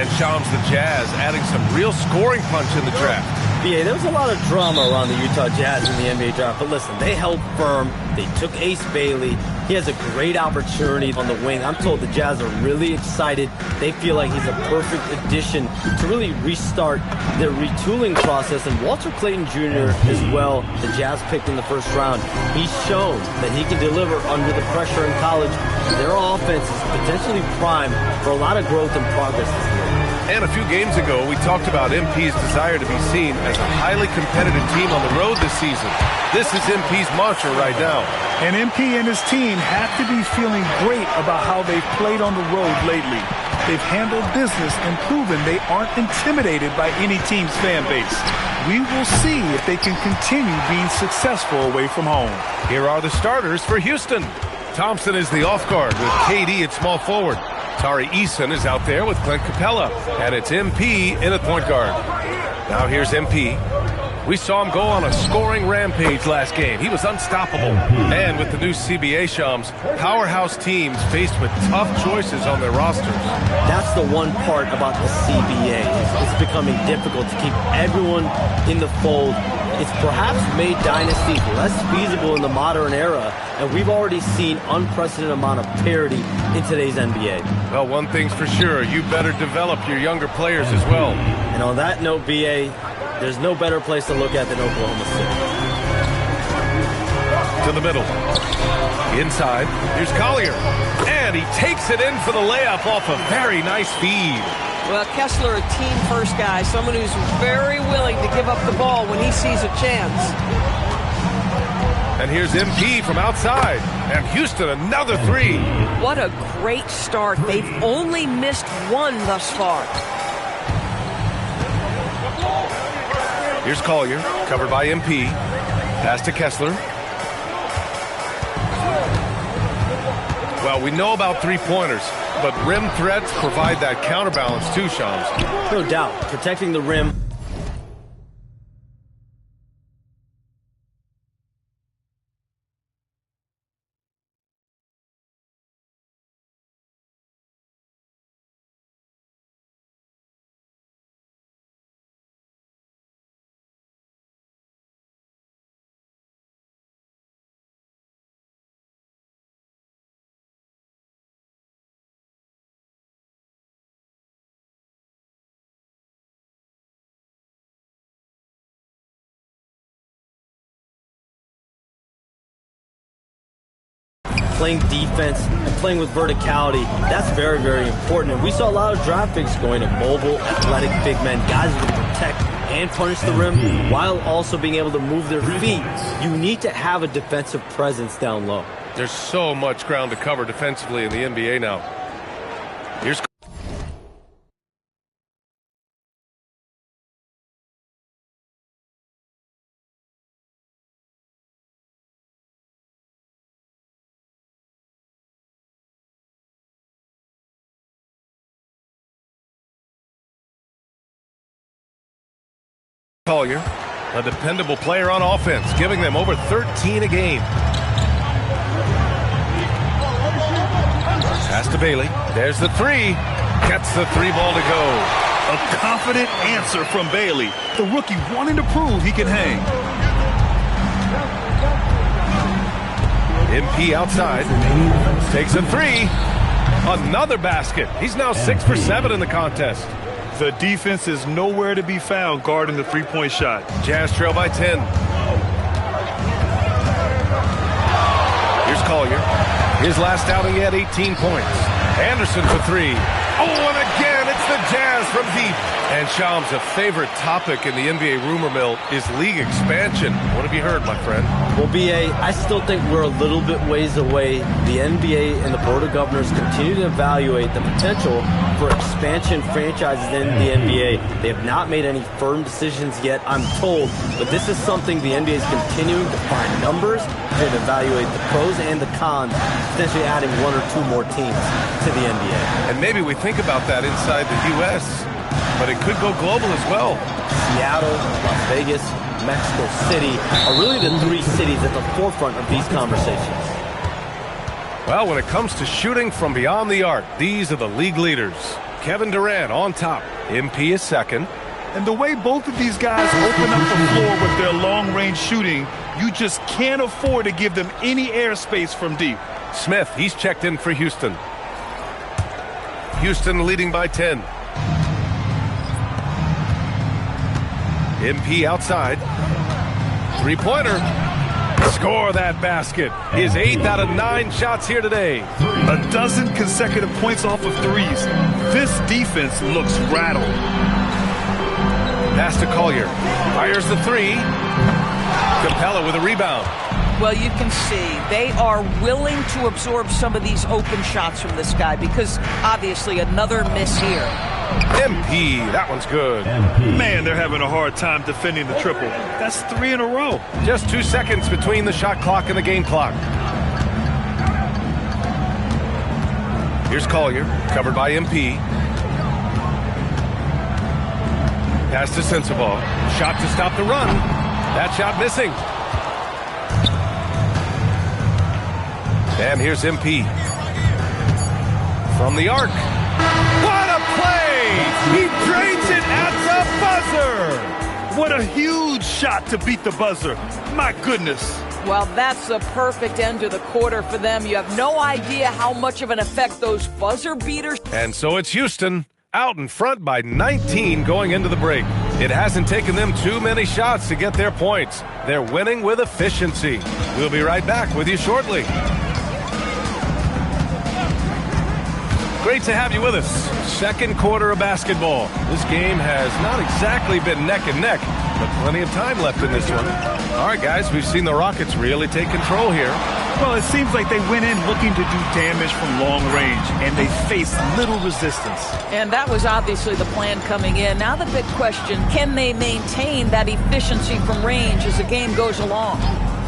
And Shams, the Jazz, adding some real scoring punch in the draft. Yeah, there was a lot of drama around the Utah Jazz in the NBA draft, but listen, they held firm. They took Ace Bailey. He has a great opportunity on the wing. I'm told the Jazz are really excited. They feel like he's a perfect addition to really restart their retooling process. And Walter Clayton Jr. as well, the Jazz picked in the first round. He's shown that he can deliver under the pressure in college. Their offense is potentially primed for a lot of growth and progress this year. And a few games ago, we talked about MP's desire to be seen as a highly competitive team on the road this season. This is MP's mantra right now. And MP and his team have to be feeling great about how they've played on the road lately. They've handled business and proven they aren't intimidated by any team's fan base. We will see if they can continue being successful away from home. Here are the starters for Houston. Thompson is the off guard with KD at small forward. Tari Eason is out there with Clint Capella. And it's MP in at point guard. Now here's MP. We saw him go on a scoring rampage last game. He was unstoppable. And with the new CBA, Shams, powerhouse teams faced with tough choices on their rosters. That's the one part about the CBA. It's becoming difficult to keep everyone in the fold. It's perhaps made dynasties less feasible in the modern era, and we've already seen unprecedented amount of parity in today's NBA. Well, one thing's for sure, you better develop your younger players as well. And on that note, BA, there's no better place to look at than Oklahoma City. To the middle. Inside, here's Collier. And he takes it in for the layup off a very nice feed. Well, Kessler, a team-first guy, someone who's very willing to give up the ball when he sees a chance. And here's MP from outside. And Houston, another three. What a great start. They've only missed one thus far. Here's Collier, covered by MP. Pass to Kessler. Well, we know about three-pointers, but rim threats provide that counterbalance too, Shams. No doubt, protecting the rim. Playing defense and playing with verticality, that's very, very important. And we saw a lot of draft picks going to mobile, athletic big men, guys who can protect and punish the rim while also being able to move their feet. You need to have a defensive presence down low. There's so much ground to cover defensively in the NBA now. Here's Collier, a dependable player on offense, giving them over 13 a game. Pass to Bailey. There's the three. Gets the three ball to go. A confident answer from Bailey. The rookie wanting to prove he can hang. MP outside. Takes a three. Another basket. He's now 6 for 7 in the contest. The defense is nowhere to be found guarding the three-point shot. Jazz trail by 10. Here's Collier. His last outing, he had 18 points. Anderson for three. Oh, and again, it's the Jazz from deep. And Shams, a favorite topic in the NBA rumor mill is league expansion. What have you heard, my friend? Well, BA, I still think we're a little bit ways away. The NBA and the Board of Governors continue to evaluate the potential for expansion franchises in the NBA. They have not made any firm decisions yet, I'm told, but this is something the NBA is continuing to find numbers and evaluate the pros and the cons, potentially adding 1 or 2 more teams to the NBA. And maybe we think about that inside the U.S., but it could go global as well. Seattle, Las Vegas, Mexico City are really the 3 cities at the forefront of these conversations. Well, when it comes to shooting from beyond the arc, these are the league leaders. Kevin Durant on top. MP is second. And the way both of these guys open up the floor with their long-range shooting, you just can't afford to give them any airspace from deep. Smith, he's checked in for Houston. Houston leading by 10. MP outside. Three-pointer. Score that basket. His 8th out of 9 shots here today. A dozen consecutive points off of threes. This defense looks rattled. Pass to Collier. Fires the three. Capella with a rebound. Well, you can see they are willing to absorb some of these open shots from this guy because obviously another miss here. MP, that one's good. Man, they're having a hard time defending the triple. That's 3 in a row. Just 2 seconds between the shot clock and the game clock. Here's Collier, covered by MP. Pass to Sensabaugh. Shot to stop the run. That shot missing. And here's MP. From the arc. What a play! He drains it at the buzzer! What a huge shot to beat the buzzer. My goodness. Well, that's the perfect end to the quarter for them. You have no idea how much of an effect those buzzer beaters. And so it's Houston out in front by 19 going into the break. It hasn't taken them too many shots to get their points. They're winning with efficiency. We'll be right back with you shortly. Great to have you with us. Second quarter of basketball. This game has not exactly been neck and neck, but plenty of time left in this one. All right, guys, we've seen the Rockets really take control here. Well, it seems like they went in looking to do damage from long range, and they faced little resistance. And that was obviously the plan coming in. Now the big question, can they maintain that efficiency from range as the game goes along?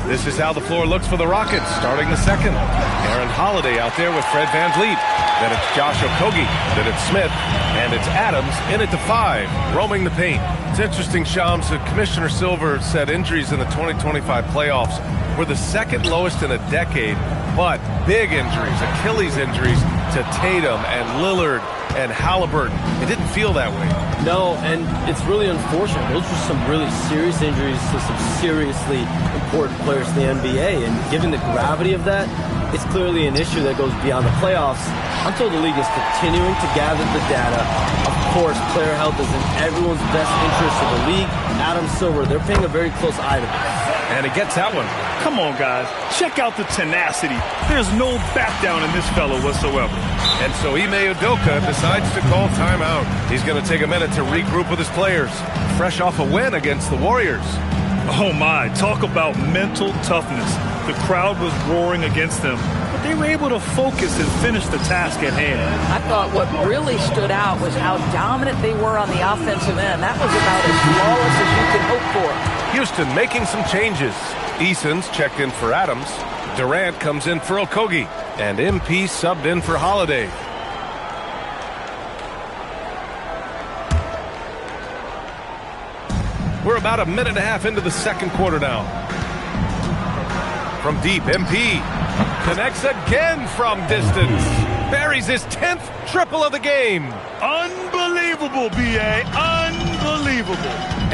This is how the floor looks for the Rockets, starting the second. Aaron Holiday out there with Fred VanVleet. Then it's Josh Okogie. Then it's Smith. And it's Adams in at the 5, roaming the paint. It's interesting, Shams, that Commissioner Silver said injuries in the 2025 playoffs were the second lowest in a decade, but big injuries, Achilles injuries to Tatum and Lillard and Halliburton. It didn't feel that way. No, and it's really unfortunate. Those were some really serious injuries to some seriously important players in the NBA, and given the gravity of that, it's clearly an issue that goes beyond the playoffs. I'm told the league is continuing to gather the data. Of course, player health is in everyone's best interest of the league. Adam Silver, they're paying a very close eye to this. And he gets that one. Come on, guys. Check out the tenacity. There's no back down in this fellow whatsoever. And so Ime Udoka decides to call timeout. He's going to take a minute to regroup with his players, fresh off a win against the Warriors. Oh, my. Talk about mental toughness. The crowd was roaring against them, but they were able to focus and finish the task at hand. I thought what really stood out was how dominant they were on the offensive end. That was about as flawless as you could hope for. Houston making some changes. Eason's checked in for Adams. Durant comes in for Okogie. And MP subbed in for Holiday. We're about a minute and a half into the second quarter now. From deep, MP connects again from distance. Buries his 10th triple of the game. Unbelievable, B.A. Unbelievable.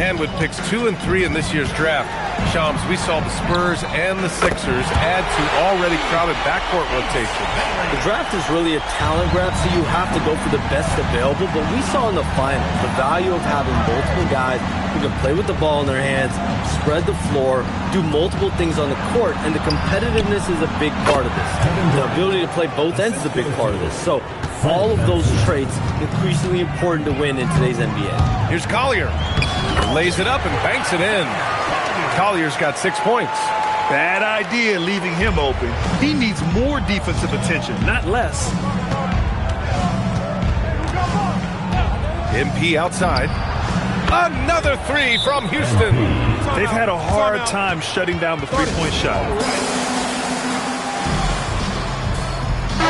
And with picks 2 and 3 in this year's draft, Shams, we saw the Spurs and the Sixers add to already crowded backcourt rotation. The draft is really a talent grab, so you have to go for the best available. But we saw in the finals the value of having multiple guys who can play with the ball in their hands, spread the floor, do multiple things on the court, and the competitiveness is a big part of this. The ability to play both ends is a big part of this. So all of those traits increasingly important to win in today's NBA. Here's Collier. Lays it up and banks it in. Collier's got 6 points. Bad idea leaving him open. He needs more defensive attention, not less. MP outside. Another 3 from Houston. They've had a hard time shutting down the three-point shot.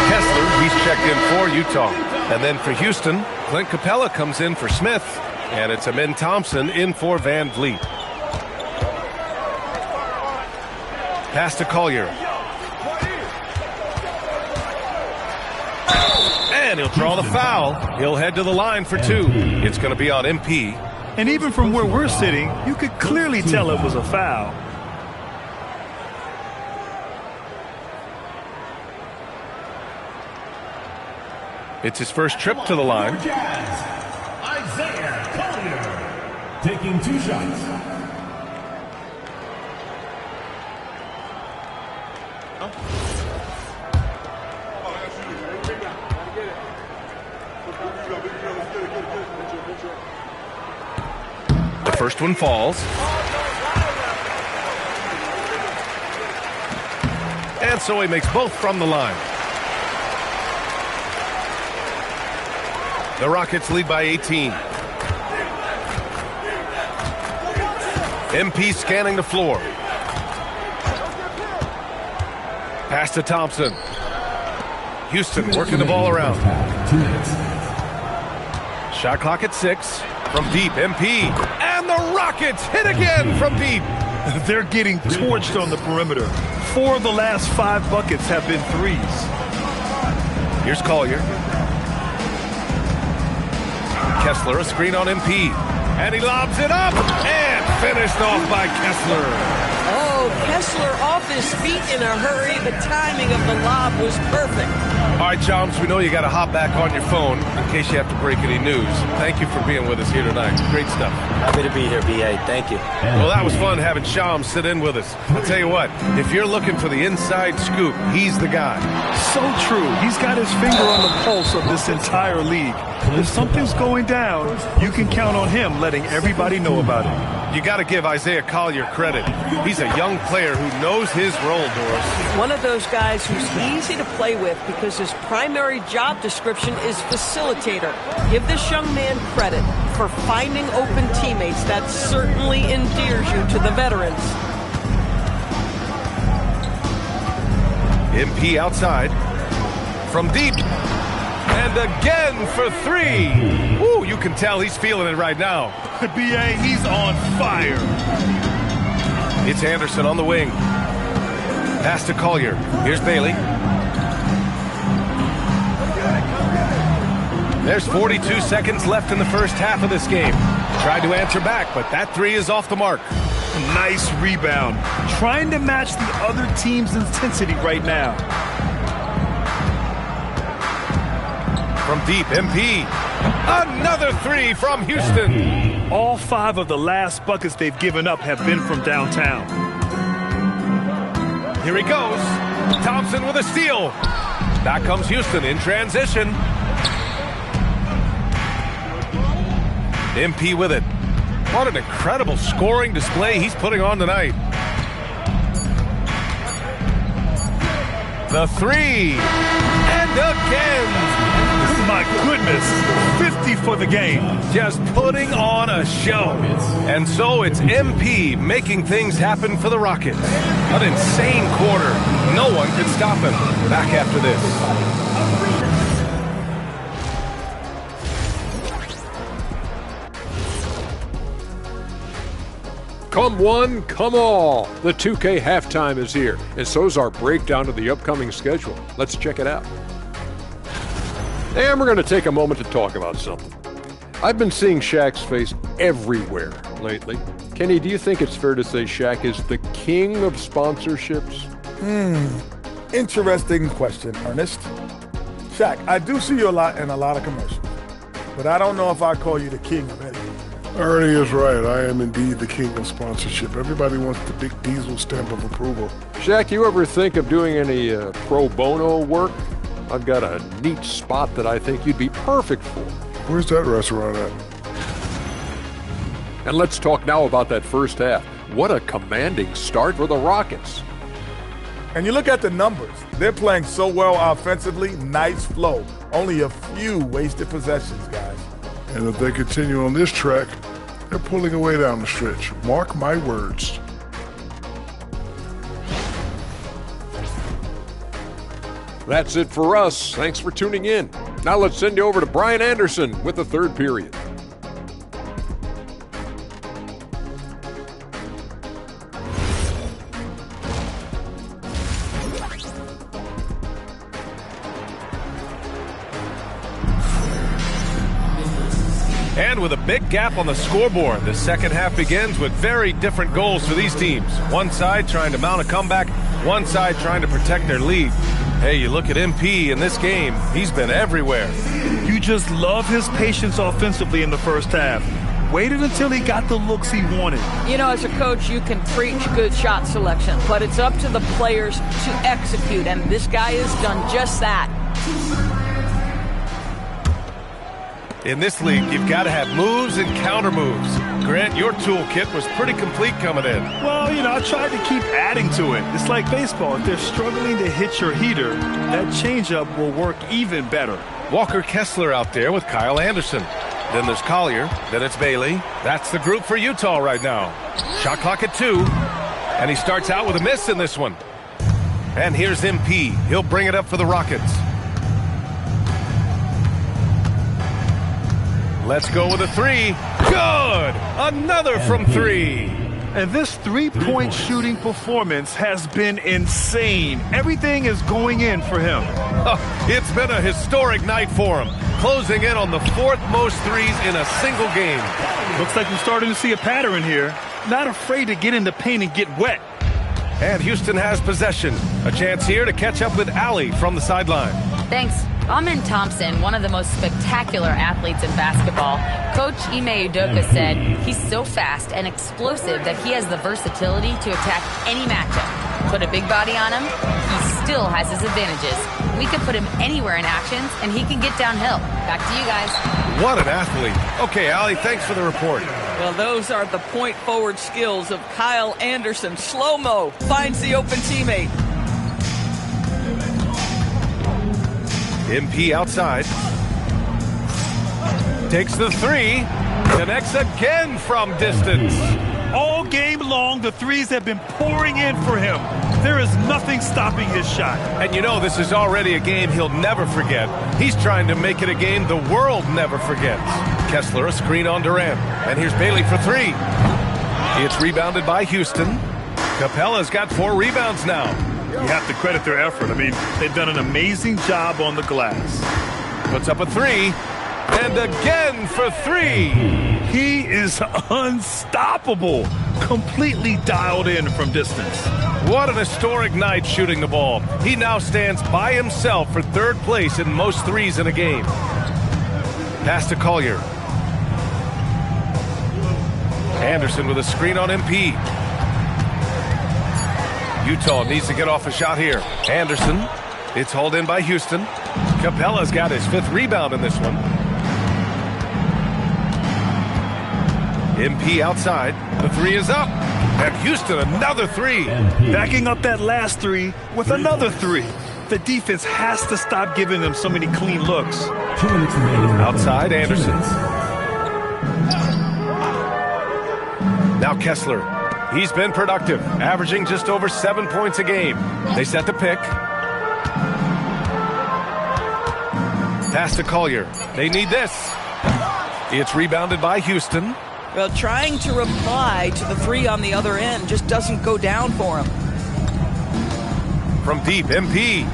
Kessler, he's checked in for Utah. And then for Houston, Clint Capella comes in for Smith. And it's Amin Thompson in for VanVleet. Pass to Collier. And he'll draw the foul. He'll head to the line for 2. It's going to be on MP. And even from where we're sitting, you could clearly tell it was a foul. It's his first trip to the line. Isaiah Collier taking 2 shots. The first one falls. And so he makes both from the line. The Rockets lead by 18. MP scanning the floor. Pass to Thompson. Houston working the ball around. Shot clock at 6. From deep, MP. And the Rockets hit again from deep. They're getting torched on the perimeter. 4 of the last 5 buckets have been threes. Here's Collier. Kessler, a screen on MP. And he lobs it up. And finished off by Kessler. Oh, Kessler off his feet in a hurry. The timing of the lob was perfect. All right, Chomps, we know you got to hop back on your phone in case you have to break any news. Thank you for being with us here tonight. Great stuff. Happy to be here, B.A. Thank you. Well, that was fun having Chomps sit in with us. I'll tell you what, if you're looking for the inside scoop, he's the guy. So true. He's got his finger on the pulse of this entire league. If something's going down, you can count on him letting everybody know about it. You got to give Isaiah Collier credit. He's a young player who knows his role, Doris. One of those guys who's easy to play with because his primary job description is facilitator. Give this young man credit for finding open teammates. That certainly endears you to the veterans. MP outside. From deep. And again for 3. Ooh, you can tell he's feeling it right now. B.A., he's on fire. It's Anderson on the wing. Pass to Collier. Here's Bailey. There's 42 seconds left in the first half of this game. Tried to answer back, but that 3 is off the mark. Nice rebound. Trying to match the other team's intensity right now. From deep, MP. Another 3 from Houston. All 5 of the last buckets they've given up have been from downtown. Here he goes. Thompson with a steal. Back comes Houston in transition. MP with it. What an incredible scoring display he's putting on tonight. The 3. And again. My goodness, 50 for the game. Just putting on a show. And so it's MP making things happen for the Rockets. An insane quarter. No one could stop him. Back after this. Come one, come all. The 2K halftime is here, and so's our breakdown of the upcoming schedule. Let's check it out. And we're going to take a moment to talk about something. I've been seeing Shaq's face everywhere lately. Kenny, do you think it's fair to say Shaq is the king of sponsorships? Interesting question, Ernest. Shaq, I do see you a lot in a lot of commercials, but I don't know if I call you the king of anything. Ernie is right. I am indeed the king of sponsorship. Everybody wants the big Diesel stamp of approval. Shaq, you ever think of doing any pro bono work? I've got a neat spot that I think you'd be perfect for. Where's that restaurant at? And let's talk now about that first half. What a commanding start for the Rockets. And you look at the numbers. They're playing so well offensively. Nice flow. Only a few wasted possessions, guys. And if they continue on this track, they're pulling away down the stretch. Mark my words. That's it for us. Thanks for tuning in. Now let's send you over to Brian Anderson with the third period. And with a big gap on the scoreboard, the second half begins with very different goals for these teams. One side trying to mount a comeback, one side trying to protect their lead. Hey, you look at MP in this game, he's been everywhere. You just love his patience offensively in the first half. Waited until he got the looks he wanted. You know, as a coach, you can preach good shot selection, but it's up to the players to execute, and this guy has done just that. In this league, you've got to have moves and counter moves. Grant, your toolkit was pretty complete coming in. Well, you know, I tried to keep adding to it. It's like baseball. If they're struggling to hit your heater, that changeup will work even better. Walker Kessler out there with Kyle Anderson. Then there's Collier. Then it's Bailey. That's the group for Utah right now. Shot clock at 2. And he starts out with a miss in this one. And here's MP. He'll bring it up for the Rockets. Let's go with a 3. Good! Another from 3. And this three-point shooting performance has been insane. Everything is going in for him. It's been a historic night for him. Closing in on the 4th most threes in a single game. Looks like we're starting to see a pattern here. Not afraid to get in the paint and get wet. And Houston has possession. A chance here to catch up with Allie from the sideline. Thanks. Amen Thompson, one of the most spectacular athletes in basketball. Coach Ime Udoka said he's so fast and explosive that he has the versatility to attack any matchup. Put a big body on him, he still has his advantages. We can put him anywhere in actions, and he can get downhill. Back to you guys. What an athlete. Okay, Allie, thanks for the report. Well, those are the point forward skills of Kyle Anderson. Slow-mo finds the open teammate. MP outside. Takes the 3. Connects again from distance. All game long, the threes have been pouring in for him. There is nothing stopping his shot. And you know this is already a game he'll never forget. He's trying to make it a game the world never forgets. Kessler, a screen on Durant. And here's Bailey for 3. It's rebounded by Houston. Capella's got 4 rebounds now. You have to credit their effort. I mean, they've done an amazing job on the glass. Puts up a 3. And again for 3. He is unstoppable. Completely dialed in from distance. What an historic night shooting the ball. He now stands by himself for 3rd place in most threes in a game. Pass to Collier. Anderson with a screen on MP. Utah needs to get off a shot here. Anderson. It's hauled in by Houston. Capella's got his 5th rebound in this one. MP outside. The 3 is up. And Houston another 3. Backing up that last 3 with another 3. The defense has to stop giving them so many clean looks. Outside Anderson. Now Kessler. He's been productive, averaging just over 7 points a game. They set the pick. Pass to Collier. They need this. It's rebounded by Houston. Well, trying to reply to the 3 on the other end just doesn't go down for him. From deep, MP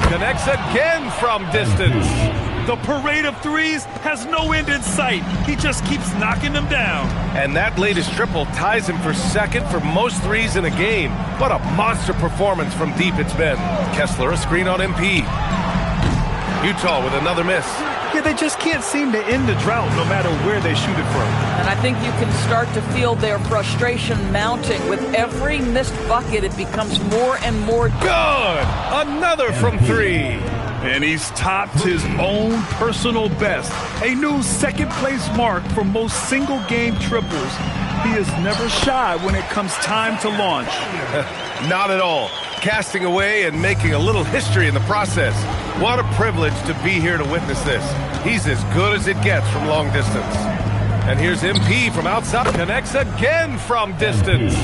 connects again from distance. The parade of threes has no end in sight. He just keeps knocking them down. And that latest triple ties him for 2nd for most threes in a game. What a monster performance from deep it's been. Kessler, a screen on MP. Utah with another miss. Yeah, they just can't seem to end the drought no matter where they shoot it from. And I think you can start to feel their frustration mounting. With every missed bucket, it becomes more and more. Good! Another from 3. And he's topped his own personal best. A new 2nd place mark for most single-game triples. He is never shy when it comes time to launch. Not at all. Casting away and making a little history in the process. What a privilege to be here to witness this. He's as good as it gets from long distance. And here's MP from outside. Connects again from distance.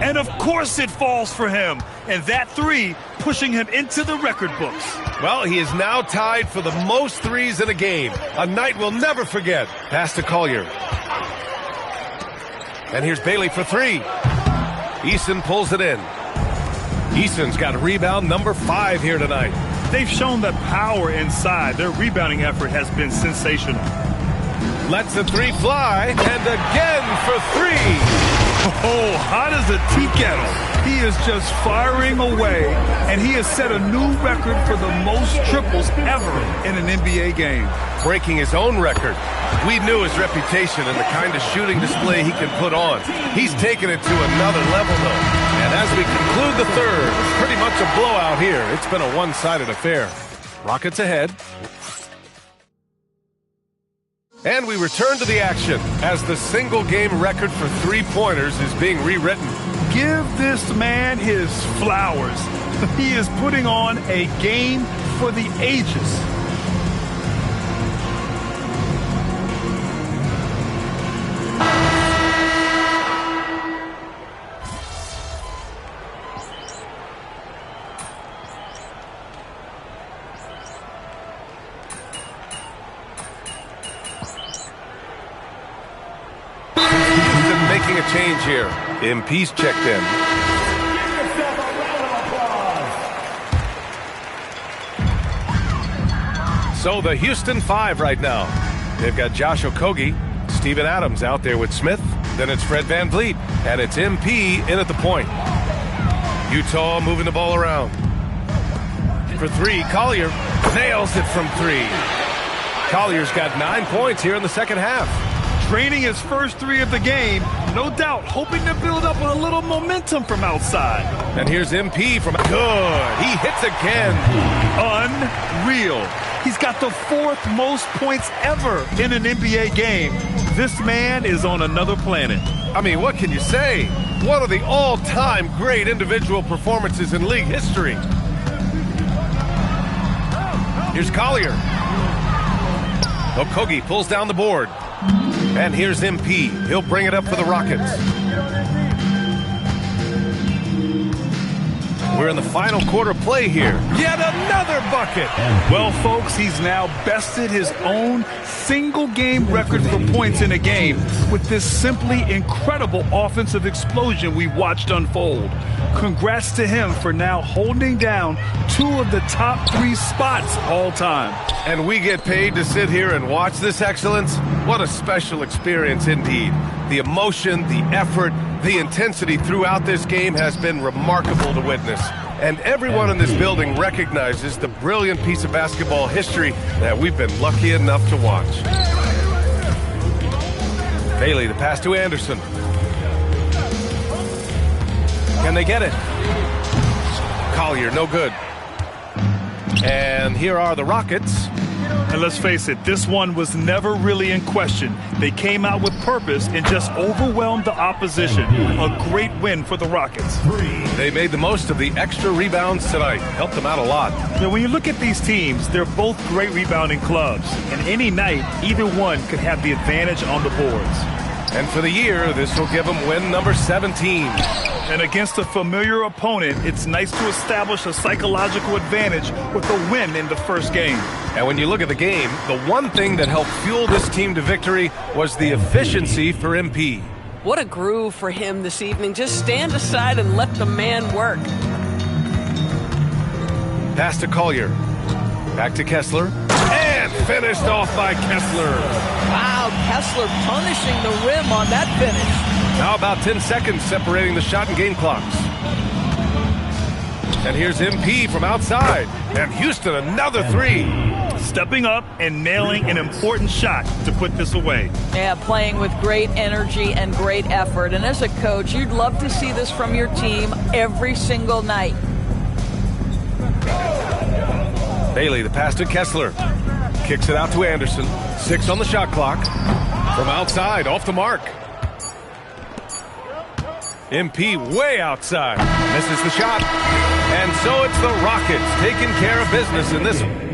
And of course it falls for him. And that 3 pushing him into the record books. Well, he is now tied for the most threes in a game. A night we'll never forget. Pass to Collier. And here's Bailey for 3. Eason pulls it in. Eason's got rebound number 5 here tonight. They've shown that power inside. Their rebounding effort has been sensational. Lets the three fly, and again for three. Oh, hot as a tea kettle. He is just firing away, and he has set a new record for the most triples ever in an NBA game. Breaking his own record. We knew his reputation and the kind of shooting display he can put on. He's taken it to another level, though. And as we conclude the third, it's pretty much a blowout here. It's been a one-sided affair. Rockets ahead. And we return to the action as the single-game record for three-pointers is being rewritten. Give this man his flowers. He is putting on a game for the ages. Making a change here. MP's checked in. So the Houston Five right now. They've got Josh Okogie, Steven Adams out there with Smith. Then it's Fred VanVleet. And it's MP in at the point. Utah moving the ball around. For three, Collier nails it from three. Collier's got 9 points here in the second half. Draining his first three of the game, no doubt hoping to build up a little momentum from outside. And here's MP from good. He hits again. Unreal. He's got the fourth most points ever in an NBA game. This man is on another planet. I mean, what can you say? One of the all-time great individual performances in league history. Here's Collier. Okogie pulls down the board. And here's MP. He'll bring it up for the Rockets. We're in the final quarter play here. Yet another bucket. Well, folks, he's now bested his own single-game record for points in a game with this simply incredible offensive explosion we watched unfold. Congrats to him for now holding down two of the top three spots all time. And we get paid to sit here and watch this excellence? What a special experience indeed. The emotion, the effort, the intensity throughout this game has been remarkable to witness. And everyone in this building recognizes the brilliant piece of basketball history that we've been lucky enough to watch. Bailey, the pass to Anderson. Can they get it? Collier, no good. And here are the Rockets. And let's face it, this one was never really in question. They came out with purpose and just overwhelmed the opposition. A great win for the Rockets. They made the most of the extra rebounds tonight. Helped them out a lot. Now, when you look at these teams, they're both great rebounding clubs. And any night, either one could have the advantage on the boards. And for the year, this will give them win number 17. And against a familiar opponent, it's nice to establish a psychological advantage with a win in the first game. And when you look at the game, the one thing that helped fuel this team to victory was the efficiency for MP. What a groove for him this evening. Just stand aside and let the man work. Pass to Collier. Back to Kessler. And finished off by Kessler. Wow, Kessler punishing the rim on that finish. Now about 10 seconds separating the shot and game clocks. And here's MP from outside. And Houston, another three. Stepping up and nailing an important shot to put this away. Yeah, playing with great energy and great effort. And as a coach, you'd love to see this from your team every single night. Bailey, the pass to Kessler. Kicks it out to Anderson. 6 on the shot clock. From outside, off the mark. MP way outside. Misses the shot. And so it's the Rockets taking care of business in this one.